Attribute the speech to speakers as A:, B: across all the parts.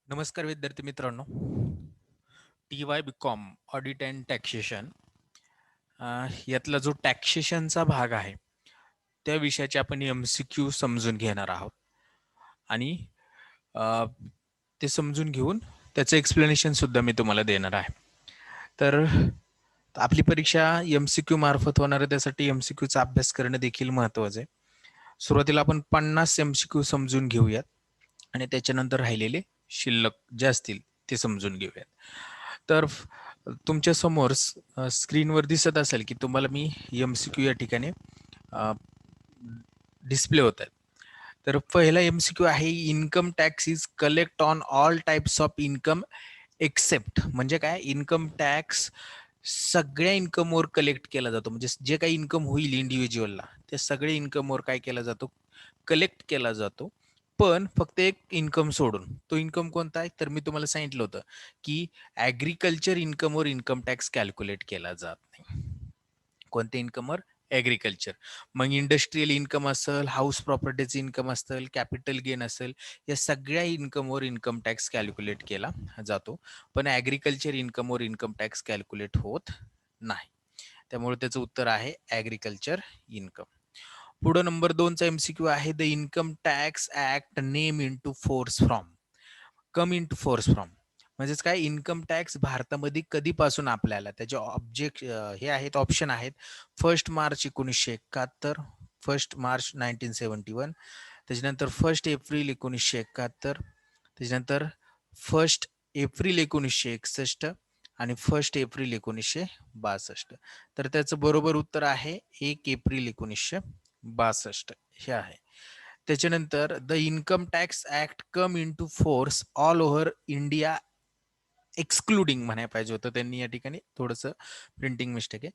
A: नमस्कार विद्यार्थी मित्रांनो. TY BCom audit and taxation यातला जो टॅक्सेशनचा भाग आहे त्या विषयाचे आपण MCQ समजून घेणार आहोत आणि अ, ते समजून घेऊन त्याचं एक्सप्लेनेशन सुद्धा मी तुम्हाला देणार आहे. तर आपली परीक्षा MCQ मार्फत होणार आहे, त्यासाठी MCQचा अभ्यास करणं देखील महत्त्वाचं आहे. सुरुवातीला आपण 50 MCQ समजून घेऊयात आणि त्याच्यानंतर राहिलेले शिल्लक जे असतील ते समजून घेऊयात. तर तुमच्या समोर स्क्रीनवर दिसत असेल की तुम्हाला मी MCQ या ठिकाणी डिस्प्ले होत आहेत. तर पहिला MCQ आहे, income tax is collect on all types of income except. म्हणजे काय, इन्कम टॅक्स सगळ्या इन्कमवर कलेक्ट केला जातो. म्हणजे जे काही इन्कम होईल इंडिव्हिज्युअलला त्या सगळ्या इन्कमवर काय केला जातो, कलेक्ट केला जातो. पण फक्त एक इन्कम सोडून. तो इन्कम कोणता आहे, तर मी तुम्हाला सांगितलं होतं की ॲग्रिकल्चर इन्कमवर इन्कम टॅक्स कॅल्क्युलेट केला जात नाही. कोणत्या इन्कमवर, ॲग्रिकल्चर. मग इंडस्ट्रियल इन्कम असेल, हाऊस प्रॉपर्टीचं इन्कम असेल, कॅपिटल गेन असेल, या सगळ्या इन्कमवर इन्कम टॅक्स कॅल्क्युलेट केला जातो. पण ॲग्रिकल्चर इन्कमवर इन्कम टॅक्स कॅल्क्युलेट होत नाही. त्यामुळे त्याचं उत्तर आहे ॲग्रिकल्चर इन्कम. पुढं नंबर 2चा MCQ आहे, the income tax act name into force from. Come into force from म्हणजेच काय, इन्कम टॅक्स भारतामध्ये कधीपासून आपल्याला त्याचे ऑब्जेक्ट हे आहेत, ऑप्शन आहेत. 1 मार्च 1971, 1 मार्च 1971, त्याच्यानंतर 1 एप्रिल 1971, त्याच्यानंतर 1 एप्रिल 1961 आणि 1 एप्रिल 1962. तर त्याचं बरोबर उत्तर आहे 1 एप्रिल 1962 हे आहे. त्याच्यानंतर the income tax act come into force all over India excluding म्हणायला पाहिजे होतं, त्यांनी या ठिकाणी थोडंसं प्रिंटिंग मिस्टेक आहे.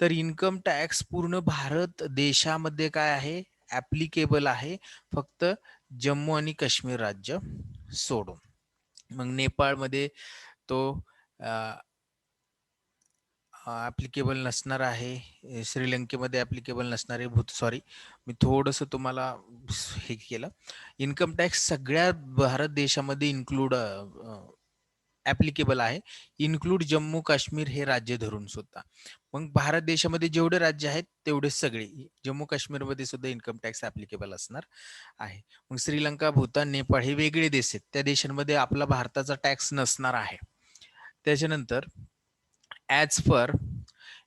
A: तर इन्कम टॅक्स पूर्ण भारत देशामध्ये काय आहे, ऍप्लिकेबल आहे, फक्त जम्मू आणि काश्मीर राज्य सोडून. मग नेपाळमध्ये तो ॲप्लिकेबल नसणार आहे, श्रीलंकेमध्ये ॲप्लिकेबल नसणार आहे. सॉरी, मी थोडंसं तुम्हाला हे केलं. इन्कम टॅक्स सगळ्या भारत देशामध्ये ॲप्लिकेबल आहे, इन्क्लूड जम्मू काश्मीर हे राज्य धरून सुद्धा. मग भारत देशामध्ये जेवढे राज्य आहेत तेवढे सगळे जम्मू काश्मीरमध्ये सुद्धा इन्कम टॅक्स ॲप्लिकेबल असणार आहे. मग श्रीलंका, भूतान, नेपाळ हे वेगळे देश आहेत, त्या देशांमध्ये आपला भारताचा टॅक्स नसणार आहे. त्याच्यानंतर as per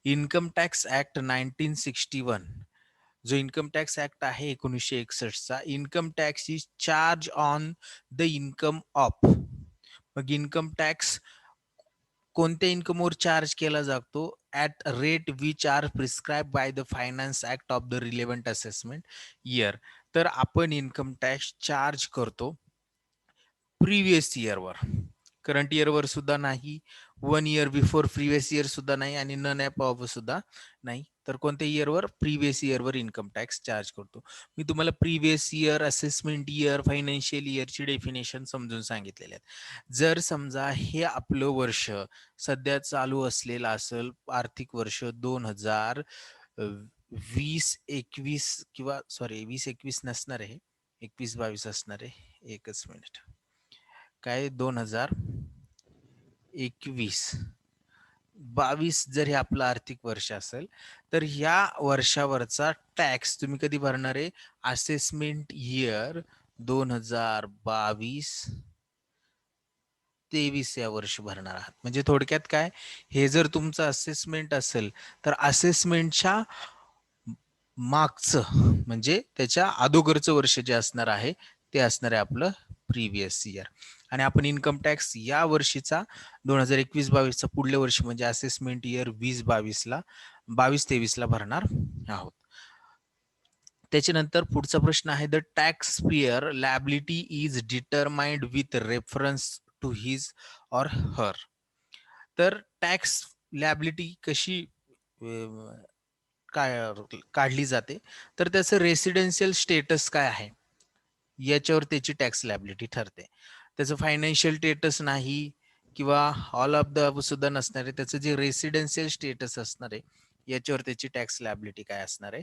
A: income tax act 1961, जो इन्कम टॅक्स ऍक्ट आहे 1961चा, income tax is charge on the income of. मग इन्कम टॅक्स कोणत्या इन्कमवर चार्ज केला जातो, at rate which are prescribe by the finance act of the relevant assessment year. तर आपण इन्कम टॅक्स चार्ज करतो प्रिव्हियस इयरवर, करंट इयरवर सुद्धा नाही, 1 इयर बिफोर प्रिव्हियस इयर सुद्धा नाही, आणि नन ॲप ऑफ सुद्धा नाही. तर कोणत्या इयरवर, प्रिव्हियस इयरवर इन्कम टॅक्स चार्ज करतो. मी तुम्हाला previous year, assessment year, financial इयरची डेफिनेशन समजून सांगितलेले आहेत. जर समजा हे आपलं वर्ष सध्या चालू असलेलं असेल, आर्थिक वर्ष 2020-21 किंवा सॉरी 20-21 नसणार आहे, 21-22 असणार आहे. एकच मिनिट, काय 2021-22 जर हे आपलं आर्थिक वर्ष असेल, तर ह्या वर्षावरचा टॅक्स तुम्ही कधी भरणार आहे, असेसमेंट इयर 2022-23 या वर्षी भरणार आहात. म्हणजे थोडक्यात काय, हे जर तुमचं असेसमेंट असेल तर असेसमेंटच्या मागचं म्हणजे त्याच्या अगोदरचं वर्ष जे असणार आहे ते असणार आहे आपलं प्रिव्हियस इयर. आणि आपण इन्कम टॅक्स या वर्षीचा 2021-22चा पुढल्या वर्षी म्हणजे असेसमेंट इयर 2022ला 22-23ला भरणार आहोत. त्याच्यानंतर पुढचा प्रश्न आहे, the tax payer liability is determined with reference to his or her. तर टॅक्स लॅबिलिटी कशी काय काढली जाते, तर त्याचं रेसिडेन्शियल स्टेटस काय आहे याच्यावर त्याची टॅक्स लॅबिलिटी ठरते. त्याचं फायनान्शियल स्टेटस नाही किंवा ऑल ऑफ द सुद्धा नसणार आहे, त्याचं जे रेसिडेन्शियल स्टेटस असणार आहे याच्यावर त्याची टॅक्स लॅबिलिटी काय असणार आहे,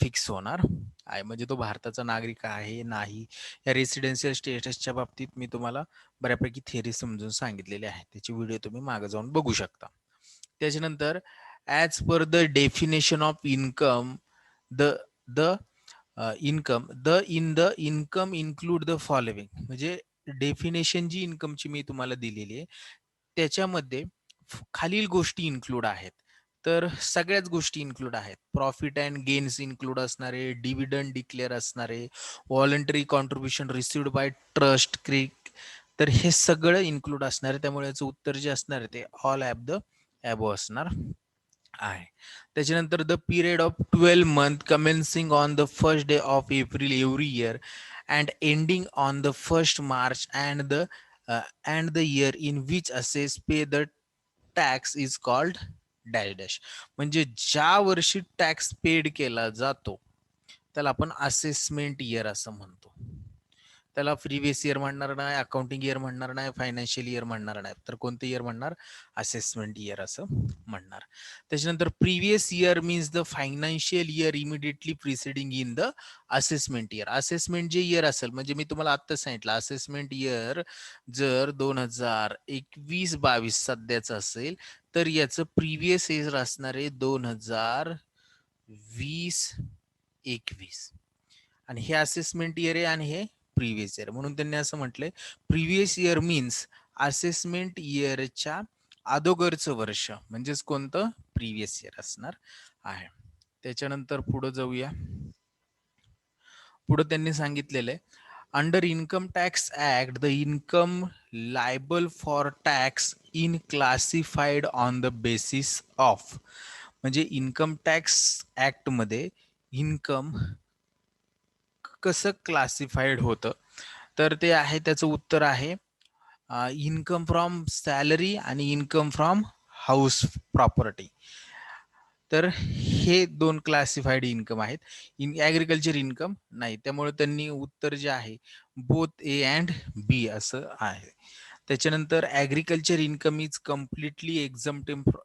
A: फिक्स होणार आहे. म्हणजे तो भारताचा नागरिक आहे नाही, या रेसिडेन्शियल स्टेटसच्या बाबतीत मी तुम्हाला बऱ्यापैकी थिअरी समजून सांगितलेली आहे. त्याची व्हिडिओ तुम्ही मागे जाऊन बघू शकता. त्याच्यानंतर as per the definition of income, the the income the income include the following. म्हणजे डेफिनेशन जी इन्कमची मी तुम्हाला दिलेली आहे त्याच्यामध्ये खालील गोष्टी इन्क्लूड आहेत. तर सगळ्याच गोष्टी इन्क्लूड आहेत. प्रॉफिट अँड गेन्स इन्क्लूड असणारे, डिव्हिडंड डिक्लेअर असणारे, voluntary contribution received by trust क्रिक, तर हे सगळं इन्क्लूड असणार आहे. त्यामुळे याचं उत्तर जे असणार आहे ते ऑल ॲब द ॲबो असणार आहे. त्याच्यानंतर the period of 12 month commencing on the first day of April every year and ending on the first March and the year in which assess pay the tax is called dash dash. म्हणजे ज्या वर्षी tax paid केला जातो त्याला आपण assessment year असं म्हणतो. त्याला प्रिव्हियस इयर म्हणणार नाही, अकाउंटिंग इयर म्हणणार नाही, फायनान्शियल इयर म्हणणार नाही, तर कोणतं इयर म्हणणार? असेसमेंट इयर असं म्हणणार. त्याच्यानंतर previous year means the financial year immediately preceding in the assessment year. Assessment जे इयर असेल, म्हणजे मी तुम्हाला आत्ता सांगितलं असेसमेंट इयर जर 2021-22 सध्याचं असेल तर याचं प्रिव्हियस इयर असणार आहे 2020-21, आणि हे असेसमेंट इयर आहे आणि हे प्रिव्हियस इयर. म्हणून त्यांनी असं म्हटलंय प्रिव्हियस इयर मीन्स असेसमेंट इयरच्या अगोदरचं वर्ष, म्हणजेच कोणतं? प्रिव्हियस इयर असणार आहे. त्याच्यानंतर पुढे जाऊया. पुढे त्यांनी सांगितलेलं आहे under income tax act the income liable for tax in classified on the basis of. म्हणजे इन्कम टॅक्स ऍक्ट मध्ये इन्कम कसं क्लासिफाईड होतं, तर ते आहे, त्याचं उत्तर आहे इन्कम फ्रॉम सॅलरी आणि इन्कम फ्रॉम हाऊस प्रॉपर्टी. तर हे दोन क्लासिफाईड इन्कम आहेत. ॲग्रिकल्चर इन्कम नाही. त्यामुळे त्यांनी उत्तर जे आहे बोथ ए अँड बी असं आहे. त्याच्यानंतर agriculture income is completely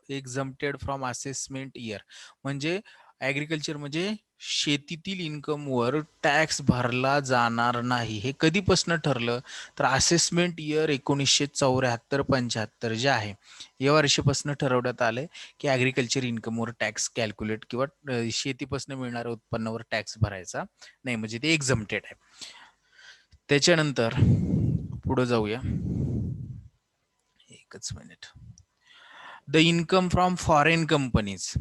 A: exempted from assessment year. म्हणजे ॲग्रिकल्चर म्हणजे शेतीतील इन्कमवर टॅक्स भरला जाणार नाही. हे कधीपासून ठरलं? तर असेसमेंट इयर 1974-75 जे आहे या वर्षीपासून ठरवण्यात आलंय की ॲग्रिकल्चर इन्कमवर टॅक्स कॅल्क्युलेट किंवा शेतीपासून मिळणाऱ्या उत्पन्नावर टॅक्स भरायचा नाही, म्हणजे ते एक्झम्प्टेड आहे. त्याच्यानंतर पुढे जाऊया, एकच minute. The income from foreign companies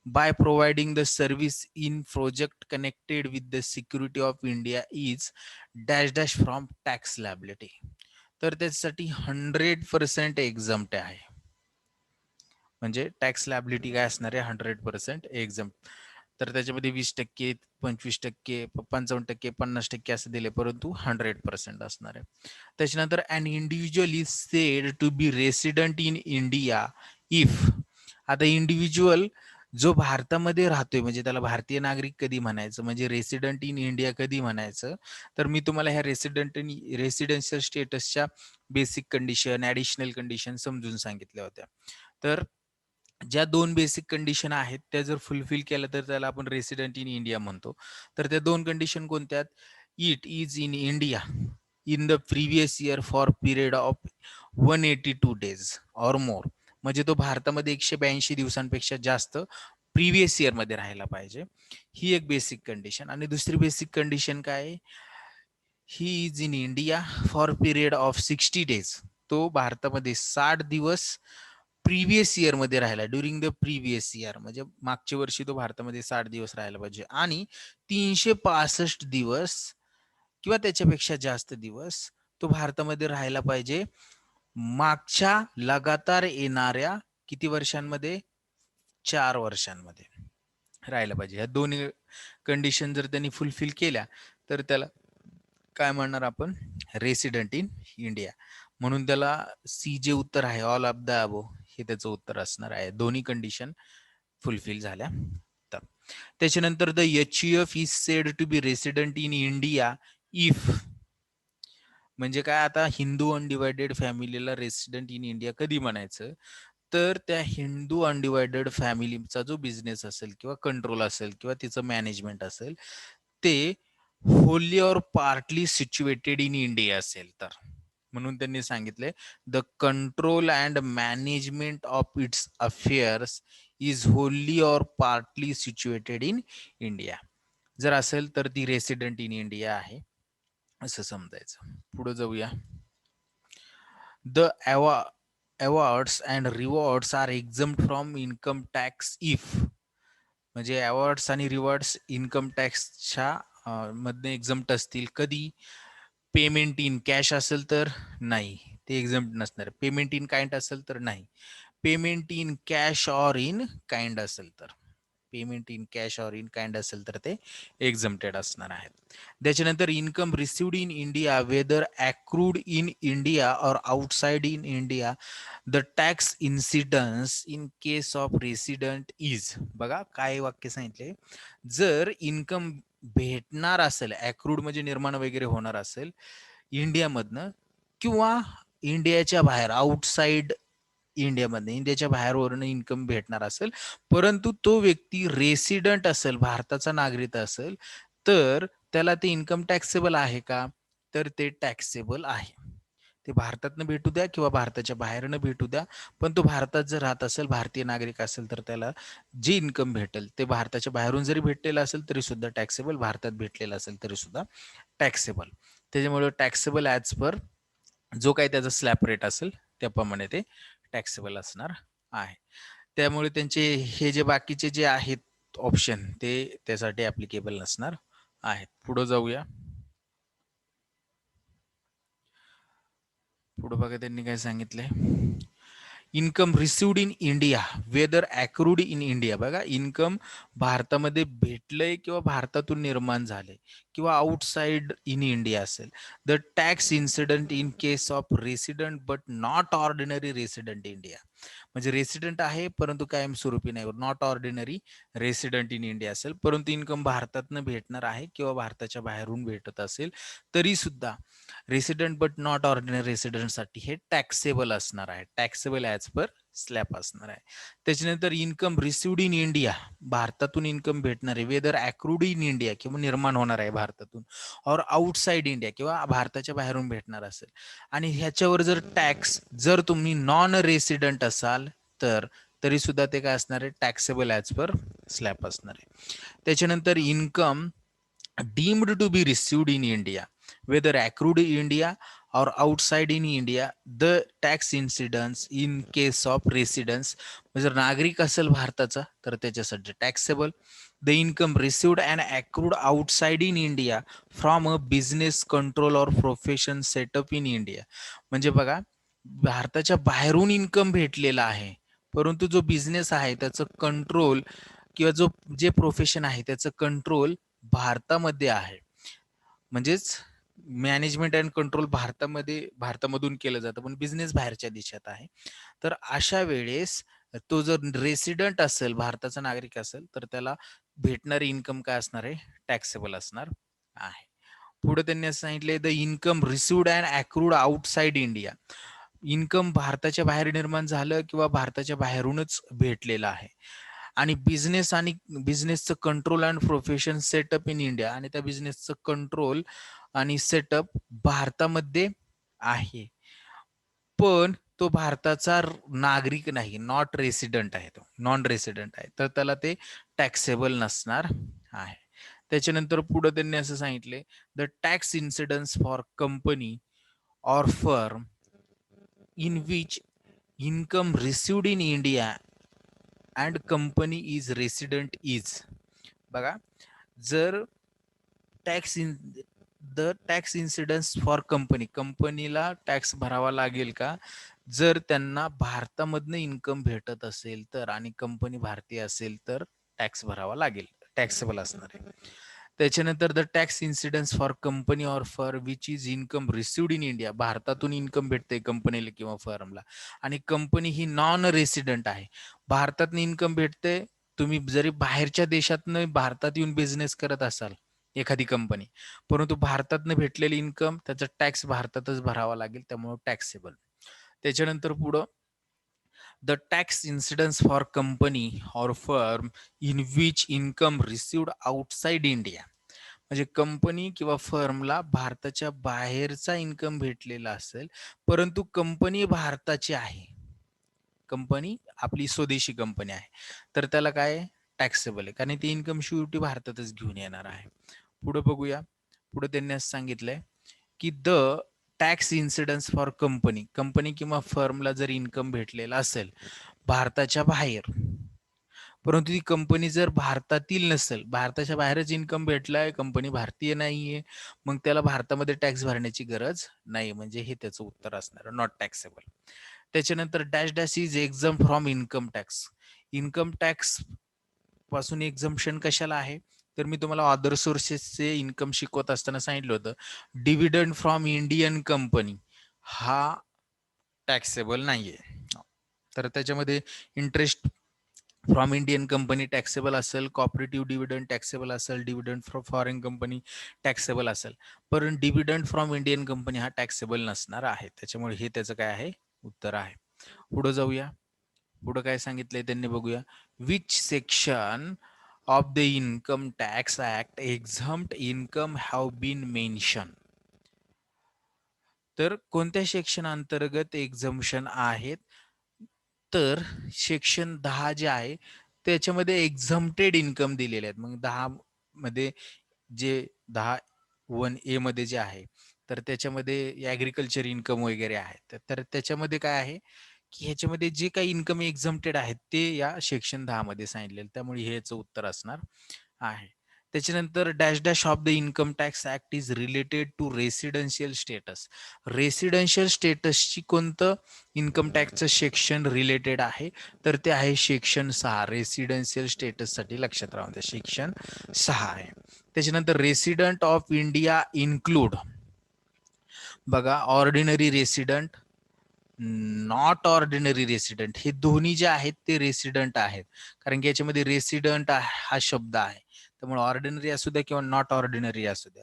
A: by providing the service in project connected with the security of India is dash dash from tax liability. तर त्याच्यासाठी 100% एक्झम्प्ट आहे. म्हणजे टॅक्स लायबिलिटी काय असणार आहे? 100% एक्झम्प्ट. तर त्याच्यामध्ये 20%, 25%, 55%, 50% असं दिले, परंतु 100% असणार आहे. त्याच्यानंतर an individual is said to be resident in India if. आता इंडिव्हिज्युअल जो भारतामध्ये राहतोय म्हणजे त्याला भारतीय नागरिक कधी म्हणायचं, म्हणजे रेसिडेंट इन इंडिया कधी म्हणायचं, तर मी तुम्हाला ह्या रेसिडेन्शियल स्टेटसच्या बेसिक कंडिशन, ऍडिशनल कंडिशन समजून सांगितल्या होत्या. तर ज्या दोन बेसिक कंडिशन आहेत त्या जर फुलफिल केल्या तर त्याला आपण रेसिडेंट इन इंडिया म्हणतो. तर त्या दोन कंडिशन कोणत्या? It is in India in the previous year for period of 182 days or more. म्हणजे तो भारतामध्ये 182 दिवसांपेक्षा जास्त प्रिव्हियस इयर मध्ये राहायला पाहिजे. ही एक बेसिक कंडिशन. आणि दुसरी बेसिक कंडिशन काय? He is in India for period of 60 days. तो भारतामध्ये 60 दिवस प्रिव्हियस इयर मध्ये राहिला, ड्युरिंग द प्रिव्हियस इयर, म्हणजे मागच्या वर्षी तो भारतामध्ये 60 दिवस राहायला पाहिजे. आणि 365 दिवस किंवा त्याच्यापेक्षा जास्त दिवस तो भारतामध्ये राहायला पाहिजे मागच्या लगातार येणाऱ्या किती वर्षांमध्ये? 4 वर्षांमध्ये राहायला पाहिजे. ह्या दोन्ही कंडिशन जर त्यांनी फुलफिल केल्या तर त्याला काय म्हणणार आपण? Resident in India. म्हणून त्याला सी जे उत्तर आहे ऑल ऑफ द अबो हे त्याचं उत्तर असणार आहे, दोन्ही कंडिशन फुलफिल झाल्या तर. त्याच्यानंतर the HUF is said to be resident in India if. म्हणजे काय? आता हिंदू अनडिवायडेड फॅमिलीला रेसिडेंट इन इंडिया कधी म्हणायचं? तर त्या हिंदू अनडिवायडेड फॅमिलीचा जो बिझनेस असेल किंवा कंट्रोल असेल किंवा तिचं मॅनेजमेंट असेल ते होली और पार्टली सिच्युएटेड इन इंडिया असेल तर. म्हणून त्यांनी सांगितले the control and management of its affairs is Holy और पार्टली सिच्युएटेड इन इंडिया. जर असेल तर ती रेसिडेंट इन इंडिया आहे असं समजायचं. पुढे जाऊया. The awards and rewards are exempt from income tax if. म्हणजे अवॉर्ड्स आणि रिवॉर्ड्स इन्कम टॅक्सच्या मधने एक्झम्प्ट असतील कधी. पेमेंट इन कॅश असेल तर नाही, ते एक्झम्प्ट नसणार. पेमेंट इन काइंड असेल तर नाही. Payment in cash or in kind असेल तर, payment in cash or in kind असेल तर ते एक्झम्प्टेड असणार आहेत. त्याच्यानंतर income received in India whether accrued in India or outside in India the tax incidence in case of resident is. बघा काय वाक्य सांगितले. जर इन्कम भेटणार असेल, अक्रूड म्हणजे निर्माण वगैरे होणार असेल इंडियामधनं किंवा इंडियाच्या बाहेर आउटसाइड इंडियामध्ये, इंडियाच्या बाहेरवरून इन्कम भेटणार असेल, परंतु तो व्यक्ती रेसिडेंट असेल, भारताचा नागरिक असेल, तर त्याला ते इन्कम टॅक्सेबल आहे का? तर ते टॅक्सेबल आहे. ते भारतातनं भेटू द्या किंवा भारताच्या बाहेरनं भेटू द्या, पण तो भारतात जर राहत असेल, भारतीय नागरिक असेल, तर त्याला जे इन्कम भेटेल ते भारताच्या बाहेरून जरी भेटलेलं असेल तरी सुद्धा टॅक्सेबल, भारतात भेटलेलं असेल तरी सुद्धा टॅक्सेबल. त्याच्यामुळे टॅक्सेबल ॲज पर जो काही त्याचा स्लॅब रेट असेल त्याप्रमाणे ते टॅक्सेबल असणार आहे. त्यामुळे त्यांचे हे जे बाकीचे जे आहेत ऑप्शन ते त्यासाठी ऍप्लिकेबल नसणार आहेत. पुढे जाऊया. पुढे बघा त्यांनी काय सांगितलंय. Income received in India whether accrued in India. बघा इन्कम भारतामध्ये भेटलंय किंवा भारतातून निर्माण झाले किंवा आउटसाइड इन इंडिया असेल. The tax incident in case of resident but not ordinary resident India. म्हणजे रेसिडेंट आहे परंतु कायमस्वरूपी नाही, not ordinary resident in India असेल, परंतु इन्कम भारतातनं भेटणार आहे किंवा भारताच्या बाहेरून भेटत असेल तरी सुद्धा रेसिडेंट बट नॉट ऑर्डिनरी रेसिडेंटसाठी हे टॅक्सेबल असणार आहे. टॅक्सेबल ॲज पर स्लॅब असणार आहे. त्याच्यानंतर इन्कम रिसिव्ड इन इंडिया, भारतातून इन्कम भेटणार आहे, वेदर अक्रूड इन इंडिया किंवा निर्माण होणार आहे भारतातून, और आउटसाइड इंडिया किंवा भारताच्या बाहेरून भेटणार असेल, आणि ह्याच्यावर जर टॅक्स जर तुम्ही नॉन रेसिडेंट असाल तर तरी सुद्धा ते काय असणार आहे, टॅक्सेबल ॲज पर स्लॅब असणार आहे. त्याच्यानंतर income deemed to be received in India, whether accrued in India or outside in India, the tax incidence in case of residence. जर नागरिक असेल भारताचा तर त्याच्यासाठी taxable. The income received and accrued outside in India from a business control और profession setup in India. म्हणजे बघा भारताच्या बाहेरून इन्कम भेटलेला आहे, परंतु जो बिझनेस आहे त्याचं कंट्रोल किंवा जे प्रोफेशन आहे त्याचं कंट्रोल भारतामध्ये आहे. म्हणजेच मॅनेजमेंट अँड कंट्रोल भारतामधून केलं जातं, पण बिझनेस बाहेरच्या देशात आहे. तर अशा वेळेस तो जर रेसिडेंट असेल, भारताचा नागरिक असेल, तर त्याला भेटणारी इन्कम काय असणार आहे, टॅक्सेबल असणार आहे. पुढे त्यांनी असं सांगितले the income received and accrued outside India. Income भारताच्या बाहेर निर्माण झालं किंवा भारताच्या बाहेरूनच भेटलेलं आहे, आणि बिझनेसचं control and profession setup in India, आणि त्या बिझनेसचं कंट्रोल आणि सेटअप भारतामध्ये आहे, पण तो भारताचा नागरिक नाही, नॉट रेसिडेंट आहे, तो नॉन रेसिडेंट आहे, तर त्याला ते टॅक्सेबल नसणार आहे. त्याच्यानंतर पुढे त्यांनी असं सांगितले the tax incidence for company or firm in which income received in India and company is resident is. बघा जर टॅक्स इन्सिडन्स फॉर कंपनीला टॅक्स भरावा लागेल का, जर त्यांना भारतामधनं इन्कम भेटत असेल तर, आणि कंपनी भारतीय असेल तर टॅक्स भरावा लागेल, टॅक्सेबल असणार आहे. त्याच्यानंतर the tax incidence for company or for which is income received in India, भारतातून इन्कम भेटते कंपनीला किंवा फर्मला, आणि कंपनी ही नॉन रेसिडेंट आहे, भारतात इन्कम भेटते. तुम्ही जरी बाहेरच्या देशातनं भारतात येऊन बिझनेस करत असाल एखादी कंपनी, परंतु भारतातनं भेटलेली इन्कम त्याचा टॅक्स भारतातच भरावा लागेल, त्यामुळे टॅक्सेबल. त्याच्यानंतर पुढं the tax incidence for company or firm in which income received outside India. म्हणजे कंपनी किंवा फर्मला भारताच्या बाहेरचा इन्कम भेटलेला असेल, परंतु कंपनी भारताची आहे, कंपनी आपली स्वदेशी कंपनी आहे, तर त्याला काय टॅक्सेबल आहे, कारण ती इन्कम शेवटी भारतातच घेऊन येणार आहे. पुढे बघूया. पुढे त्यांनी असं सांगितलंय की the tax incidence for company, company किंवा फर्मला जर इन्कम भेटलेला असेल भारताच्या बाहेर, परंतु ती कंपनी जर भारतातील नसेल, भारताच्या बाहेरच इन्कम भेटलाय, कंपनी भारतीय नाहीये, मग त्याला भारतामध्ये टॅक्स भरण्याची गरज नाही, म्हणजे हे त्याचं उत्तर असणार, नॉट टॅक्सेबल. त्याच्यानंतर dash dash is exam from income tax. Income tax पासून एक्झम्पशन कशाला आहे, तर मी तुम्हाला अदर सोर्सेसचे इन्कम शिकवत असताना सांगितलं होतं, डिव्हिडंड फ्रॉम इंडियन कंपनी हा टॅक्सेबल नाहीये. तर त्याच्यामध्ये interest from Indian company taxable असेल, कॉपरेटिव्ह डिव्हिडंड टॅक्सेबल असेल, dividend from foreign company taxable असेल, पण डिव्हिडंड फ्रॉम इंडियन कंपनी हा टॅक्सेबल नसणार आहे. त्याच्यामुळे हे त्याचं काय आहे, उत्तर आहे. पुढे जाऊया. पुढे काय सांगितलंय त्यांनी, बघूया. Which section of the income tax act exempt income have been mention. तर कोणत्या सेक्शन अंतर्गत एक्झम्पशन आहेत, तर सेक्शन 10 जे आहे त्याच्यामध्ये एक्झम्प्टेड इन्कम दिलेले आहेत. मग 10 मध्ये जे 10(1)(a) मध्ये जे आहे, तर त्याच्यामध्ये ऍग्रिकल्चर इन्कम वगैरे आहे, तर त्याच्यामध्ये काय आहे की ह्याच्यामध्ये जे काही इन्कम एक्झम्प्टेड आहेत ते या सेक्शन 10 मध्ये सांगितलेलं, त्यामुळे हे याचं उत्तर असणार आहे. त्याच्यानंतर dash dash of the income tax act is related to residential status. Residential स्टेटसची कोणतं इन्कम टॅक्सचं सेक्शन रिलेटेड आहे, तर ते आहे सेक्शन 6. रेसिडेन्शियल स्टेटससाठी लक्षात राहून द्या, सेक्शन 6 आहे. त्याच्यानंतर रेसिडेंट ऑफ इंडिया इन्क्लूड, बघा, ordinary resident, not ordinary resident, हे दोन्ही जे आहेत ते रेसिडेंट आहेत, कारण की याच्यामध्ये रेसिडेंट हा शब्द आहे. त्यामुळे ऑर्डिनरी असू द्या किंवा नॉट ऑर्डिनरी असू द्या.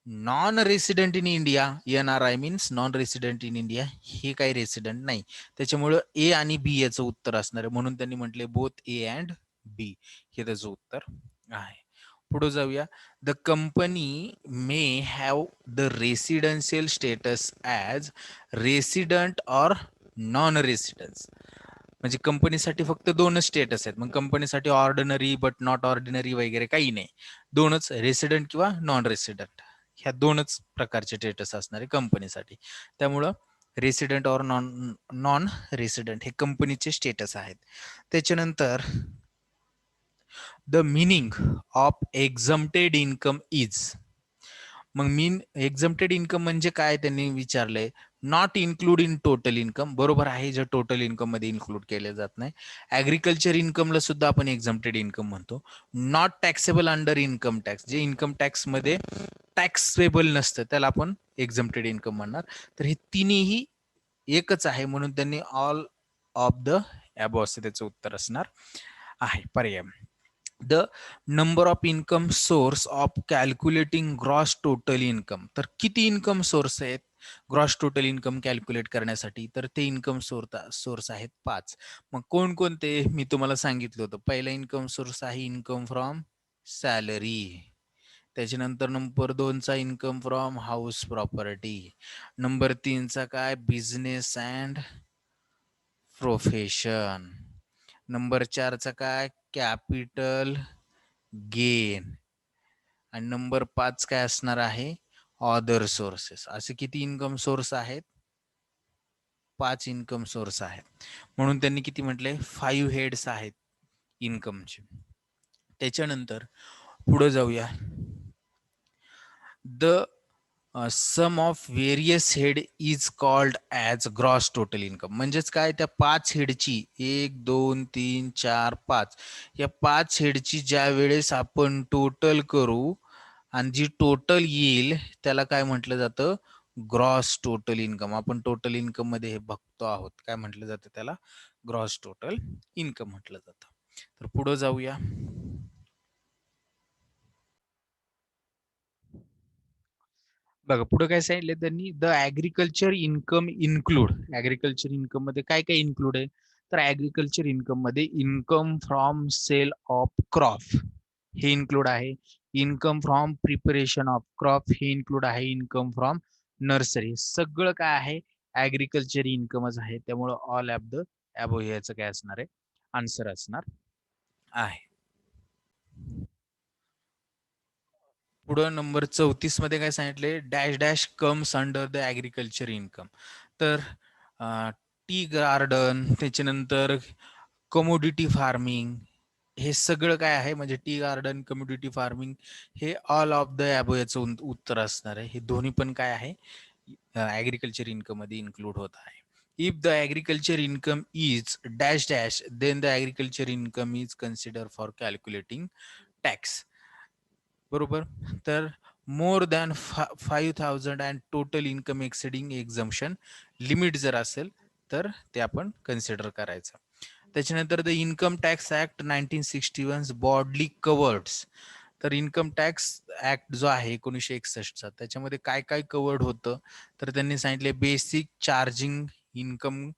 A: Non resident in India, NRI means non resident in India, हे काही रेसिडेंट नाही. त्याच्यामुळं ए आणि बी याचं उत्तर असणार आहे, म्हणून त्यांनी म्हटले बोथ ए अँड बी, हे त्याचं उत्तर आहे. पुढे जाऊया. The company may have the residential status as resident or non resident. म्हणजे कंपनीसाठी फक्त दोनच स्टेटस आहेत. मग कंपनीसाठी ऑर्डिनरी बट नॉट ऑर्डिनरी वगैरे काही नाही, दोनच, रेसिडेंट किंवा नॉन रेसिडेंट, ह्या दोनच प्रकारचे स्टेटस असणारे कंपनीसाठी. त्यामुळं resident or non non resident हे कंपनीचे स्टेटस आहेत. त्याच्यानंतर the meaning of exempted income is. मग मीन एक्झम्प्टेड इन्कम म्हणजे काय त्यांनी विचारलंय, not include in total income, बरोबर आहे, जे टोटल इन्कम मध्ये इन्क्लूड केले जात नाही. ऍग्रिकल्चर इन्कमला सुद्धा आपण एक्झम्प्टेड इन्कम म्हणतो. Not taxable under income tax, जे इन्कम टॅक्स मध्ये टॅक्सेबल नसतं त्याला आपण एक्झम्प्टेड इन्कम म्हणणार. तर हे तिन्ही एकच आहे, म्हणून त्यांनी ऑल ऑफ द अबो असं त्याचं उत्तर असणार आहे, पर्याय. The number of income source of calculating gross total income. तर किती इन्कम सोर्स आहेत ग्रॉस टोटल इन्कम कॅल्क्युलेट करण्यासाठी, तर ते इन्कम सोर्स आहेत 5. मग कोणकोणते मी तुम्हाला सांगितलं होतं. पहिला इन्कम सोर्स आहे इन्कम फ्रॉम सॅलरी. त्याच्यानंतर नंबर 2चा income from house property. Number 3चा काय, बिझनेस अँड प्रोफेशन. नंबर 4चा काय, कॅपिटल गेन. आणि नंबर 5 काय असणार आहे, अदर सोर्सेस. असे किती इन्कम सोर्स आहेत, 5 इन्कम सोर्स आहेत. म्हणून त्यांनी किती म्हटले, 5 हेड्स आहेत इन्कमचे. त्याच्यानंतर पुढे जाऊया. The sum of various head is called as gross total income. म्हणजेच काय, त्या 5 हेडची, 1 2 3 4 5, या 5 हेडची ज्या वेळेस आपण टोटल करू आणि जी टोटल येईल त्याला काय म्हटलं जातं, ग्रॉस टोटल इन्कम. आपण टोटल इन्कम मध्ये हे बघतो आहोत, काय म्हटलं जातं त्याला, ग्रॉस टोटल इन्कम म्हटलं जातं. तर पुढे जाऊया. बघा पुढे काय सांगितलं त्यांनी, the agriculture income include. Agriculture income मध्ये काय काय इन्क्लूड आहे, तर ऍग्रिकल्चर इन्कम मध्ये income from sale of crop हे इन्क्लूड आहे, income from preparation of crop हे इन्क्लूड आहे, इन्कम फ्रॉम नर्सरी सगळं काय आहे ऍग्रिकल्चर इन्कमच आहे. त्यामुळं ऑल ॲप द अबो याचं काय असणार आहे आन्सर असणार आहे. पुढं नंबर 34 मध्ये काय सांगितले, dash dash comes under the agriculture income. तर टी गार्डन, त्याच्यानंतर कमोडिटी फार्मिंग, हे सगळं काय आहे म्हणजे टी गार्डन, कम्युनिटी फार्मिंग हे ऑल ऑफ द ॲबो याचं उत्तर असणार आहे. हे दोन्ही पण काय आहे ऍग्रिकल्चर इन्कम मध्ये इन्क्लूड होत आहे. If the agriculture income is dash dash then the agriculture income is consider for calculating tax. बरोबर. तर more than 5,000 and total income exceeding exemption limit जर असेल तर ते आपण कन्सिडर करायचं. त्याच्यानंतर the income tax act 1961 broadly covers. तर इन्कम टॅक्स ऍक्ट जो आहे 1961चा त्याच्यामध्ये काय काय कवर्ड होतं तर त्यांनी सांगितले basic charging income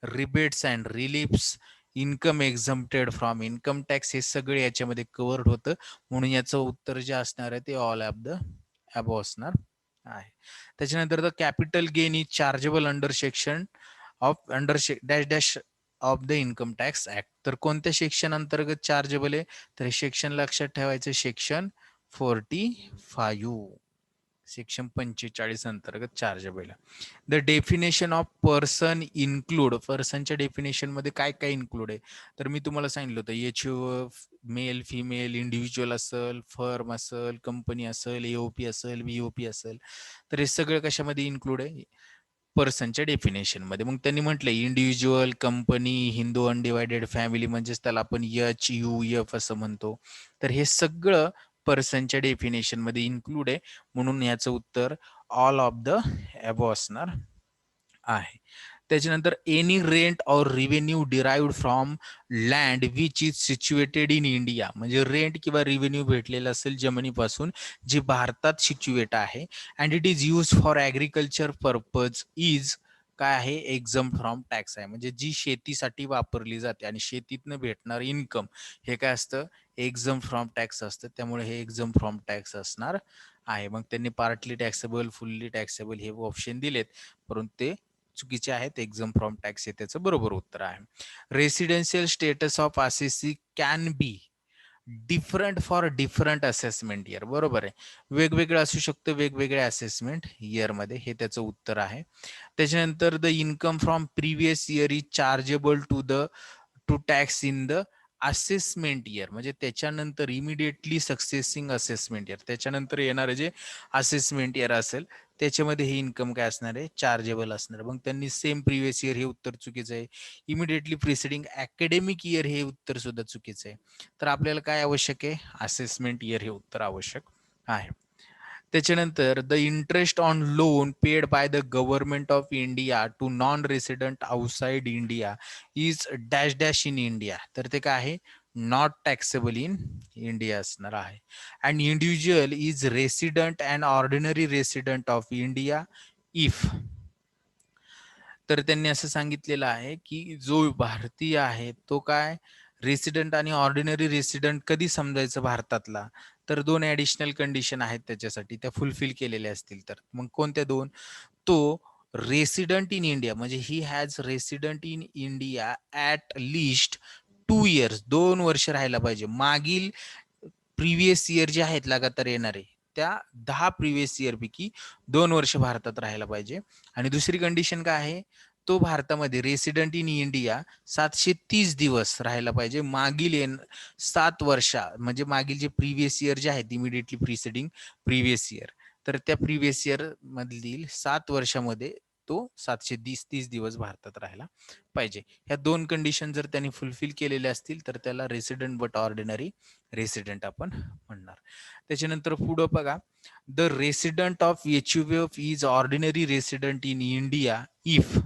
A: rebates and reliefs income exempted from income tax हे सगळे याच्यामध्ये कवर्ड होतं. म्हणून याचं उत्तर जे असणार आहे ते ऑल ऑफ द अबो असणार आहे. त्याच्यानंतर the capital gain is chargeable under section of under dash dash of the income tax act. तर कोणत्या सेक्शन अंतर्गत चार्जेबल आहे तर हे सेक्शन लक्षात ठेवायचं सेक्शन 45 सेक्शन 45 अंतर्गत chargeable. The definition of person include, पर्सनच्या डेफिनेशन मध्ये काय काय इन्क्लूड आहे तर मी तुम्हाला सांगितलं होतं एच मेल फिमेल इंडिव्हिज्युअल असेल, फर्म असेल, कंपनी असेल, एओपी असेल, व्हीओपी असेल, तर हे सगळं कशामध्ये इन्क्लूड आहे पर्सनच्या डेफिनेशन मध्ये. मग त्यांनी म्हटलं individual, company, Hindu undivided family म्हणजेच त्याला आपण HUF असं म्हणतो. तर हे सगळं पर्सनच्या डेफिनेशन मध्ये इन्क्लूड आहे. म्हणून याचं उत्तर ऑल ऑफ द अबो असणार आहे. त्याच्यानंतर any rent or revenue derived from land which is situated in India, म्हणजे रेंट किंवा रिव्हेन्यू भेटलेला असेल जमिनीपासून जी भारतात सिच्युएट आहे and it is use for agriculture purpose is काय आहे एक्झम फ्रॉम टॅक्स आहे. म्हणजे जी शेतीसाठी वापरली जाते आणि शेतीतनं भेटणार इन्कम हे काय असतं एक्झम फ्रॉम टॅक्स असतं. त्यामुळे हे एक्झम फ्रॉम टॅक्स असणार आहे. मग त्यांनी पार्टली टॅक्सेबल, फुल्ली टॅक्सेबल हे ऑप्शन दिलेत परंतु ते चुकीचे आहेत. एक्झम फ्रॉम टॅक्स हे त्याचं बरोबर उत्तर आहे. Residential status of assessee can be different for different assessment year. बरोबर आहे, वेगवेगळं असू शकतं वेगवेगळ्या असेसमेंट इयरमध्ये, हे त्याचं उत्तर आहे. त्याच्यानंतर the income from previous year is chargeable to tax in the assessment year, म्हणजे त्याच्यानंतर इमिडिएटली सक्सेसिंग असेसमेंट इयर, त्याच्यानंतर येणारे जे असेसमेंट इयर असेल त्याच्यामध्ये हे इन्कम काय असणार आहे चार्जेबल असणार. मग त्यांनी सेम प्रिव्हियस इयर हे उत्तर चुकीचं आहे. इमिडिएटली प्रिसिडिंग अकॅडमिक इयर हे उत्तर सुद्धा चुकीचं आहे. तर आपल्याला काय आवश्यक आहे असेसमेंट इयर हे उत्तर आवश्यक आहे. त्याच्यानंतर the interest on loan paid by the government of India to non resident outside India is dash dash in India. तर ते काय आहे नॉट टॅक्सेबल इन इंडिया असणार आहे. And individual is resident and ordinary resident of India if. तर त्यांनी असं सांगितलेलं आहे की जो भारतीय आहे तो काय रेसिडेंट आणि ऑर्डिनरी रेसिडेंट कधी समजायचं भारतातला तर दोन ऍडिशनल कंडिशन आहेत त्याच्यासाठी, त्या फुलफिल केलेल्या असतील तर. मग कोणत्या दोन, तो रेसिडेंट इन इंडिया म्हणजे he has resident in India at least 2 years, 2 वर्ष राहायला पाहिजे मागील प्रिव्हियस इयर जे आहेत लगातार येणारे त्या 10 प्रिव्हियस इयर पैकी 2 वर्ष भारतात राहायला पाहिजे. आणि दुसरी कंडिशन काय आहे तो भारतामध्ये रेसिडेंट इन इंडिया 730 दिवस राहायला पाहिजे मागील 7 वर्षा, म्हणजे मागील जे प्रिव्हियस इयर जे आहेत इमिडिएटली प्रिसिडिंग प्रिव्हियस इयर, तर त्या प्रिव्हियस इयर मधील 7 वर्षामध्ये तो 730 दिवस भारतात राहायला पाहिजे. ह्या दोन कंडिशन जर त्यांनी फुलफिल केलेल्या असतील तर त्याला रेसिडेंट बट ऑर्डिनरी रेसिडेंट आपण म्हणणार. त्याच्यानंतर पुढं बघा, the resident of HUF is ordinary resident in India if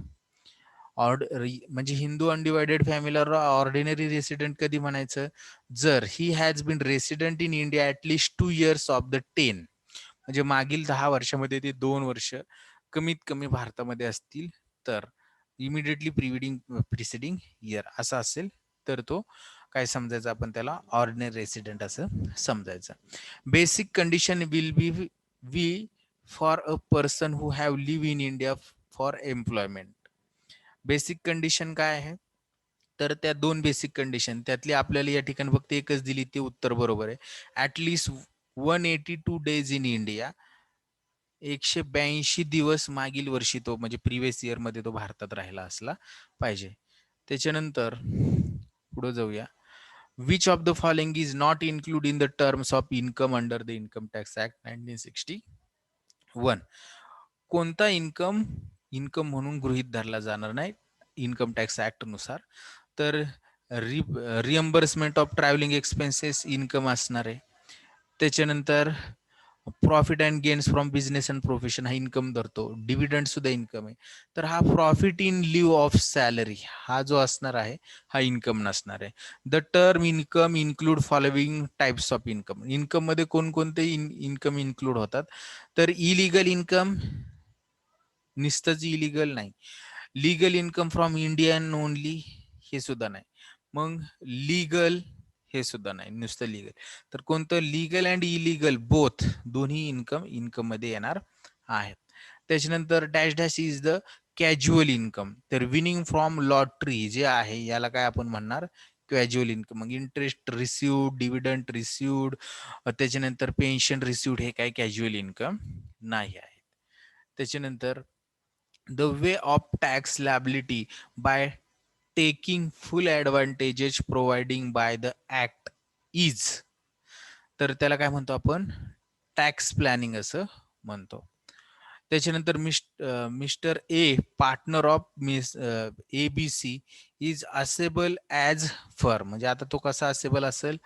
A: म्हणजे हिंदू अनडिवायडेड फॅमिलीला ऑर्डिनरी रेसिडेंट कधी म्हणायचं जर ही has been resident in India at least 2 years of the 10, म्हणजे मागील 10 वर्षामध्ये ते 2 वर्ष कमीत कमी भारतामध्ये असतील तर. इमिडिएटली प्रिसिडिंग इयर असा असेल तर तो काय समजायचा आपण त्याला ऑर्डिनरी रेसिडेंट असं समजायचं. Basic condition will be for a person who have live in India for employment. Basic condition काय आहे तर त्या दोन बेसिक कंडिशन त्यातली आपल्याला या ठिकाणी फक्त एकच दिली ते उत्तर बरोबर आहे. ऍटलिस्ट 182 days इन इंडिया, 182 दिवस मागील वर्षी तो म्हणजे प्रिव्हियस इयर मध्ये तो भारतात राहिला असला पाहिजे. त्याच्यानंतर पुढे जाऊया. Which of the following is not include in the terms of income under the income tax act 1961. कोणता इन्कम इन्कम म्हणून गृहीत धरला जाणार नाही इन्कम टॅक्स ऍक्ट नुसार? तर reimbursement of travelling expenses income असणार आहे. त्याच्यानंतर profit and gains from business and profession हा इन्कम धरतो. डिव्हिडंड सुद्धा इन्कम आहे. तर हा profit in lieu of salary हा जो असणार आहे हा इन्कम नसणार आहे. The term income include following types of income. Income मध्ये कोणकोणते इन्कम इन्क्लूड होतात? तर इलिगल इन्कम, नुसतंच इलिगल नाही, legal income from Indian only हे सुद्धा नाही, मग लीगल हे सुद्धा नाही, नुसतं लीगल. तर कोणतं? लीगल अँड इलिगल बोथ, दोन्ही इन्कम मध्ये येणार आहेत. त्याच्यानंतर dash dash is the casual income. तर विनिंग फ्रॉम लॉटरी जे आहे याला काय आपण म्हणणार? Casual income. मग इंटरेस्ट रिसिव्ड, डिव्हिडंड रिसिव्ड, त्याच्यानंतर पेन्शन रिसिव्ड हे काय कॅज्युअल इन्कम नाही आहे. त्याच्यानंतर the way of tax liability by taking full advantages providing by the act is, तर त्याला काय म्हणतो आपण? टॅक्स प्लॅनिंग असं म्हणतो. त्याच्यानंतर mister A partner of miss A B C is assessable as firm. म्हणजे आता तो कसा असेबल असेल?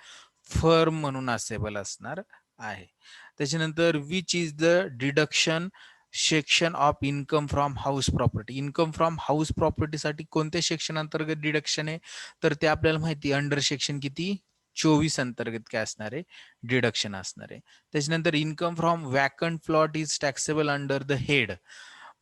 A: फर्म म्हणून असेबल असणार आहे. त्याच्यानंतर which is the deduction section of income from house property. Income from house प्रॉपर्टीसाठी कोणत्या सेक्शन अंतर्गत डिडक्शन आहे? तर ते आपल्याला माहिती अंडर सेक्शन किती? 24 अंतर्गत काय असणार आहे? डिडक्शन असणार आहे. त्याच्यानंतर income from vacant plot is taxable under the head.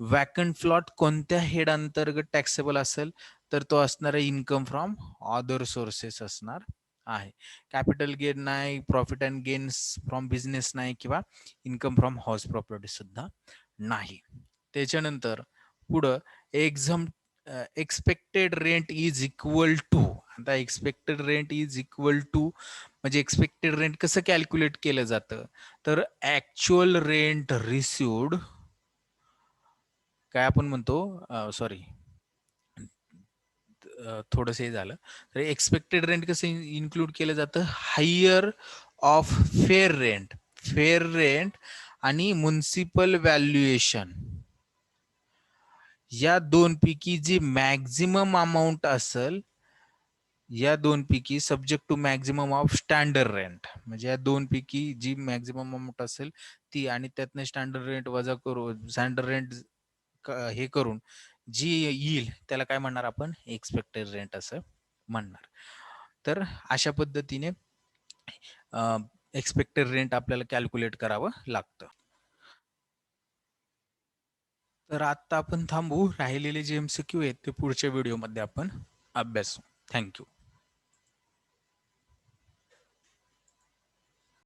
A: Vacant plot कोणत्या हेड अंतर्गत टॅक्सेबल असेल? तर तो असणार आहे इन्कम फ्रॉम अदर सोर्सेस असणार आहे. कॅपिटल गेन नाही, profit and gains from business नाही, किंवा इन्कम फ्रॉम हाऊस प्रॉपर्टी सुद्धा नाही. त्याच्यानंतर पुढं exam expected rent is equal to. आता expected rent is equal to म्हणजे एक्सपेक्टेड रेंट कसं कॅल्क्युलेट केलं जातं? तर ऍक्च्युअल रेंट रिसिव्ड, काय आपण म्हणतो, सॉरी थोडंसं हे झालं. तर एक्सपेक्टेड रेंट कसं इन्क्लूड केलं जातं? Higher of fair rent, fair rent आणि म्युन्सिपल व्हॅल्युएशन या दोन पैकी जी मॅक्झिमम अमाऊंट असेल, या दोन पैकी subject to maximum of standard rent, म्हणजे या दोन पैकी जी मॅक्झिमम अमाऊंट असेल ती आणि त्यातनं स्टँडर्ड रेंट वजा करून स्टँडर्ड रेंट हे करून जी येईल त्याला काय म्हणणार आपण? एक्सपेक्टेड रेंट असं म्हणणार. तर अशा पद्धतीने एक्सपेक्टेड रेंट आपल्याला कॅल्क्युलेट करावं लागतं. तर आता आपण थांबू. राहिलेले जे MCQ आहेत ते पुढच्या व्हिडिओमध्ये आपण अभ्यासू. थँक्यू.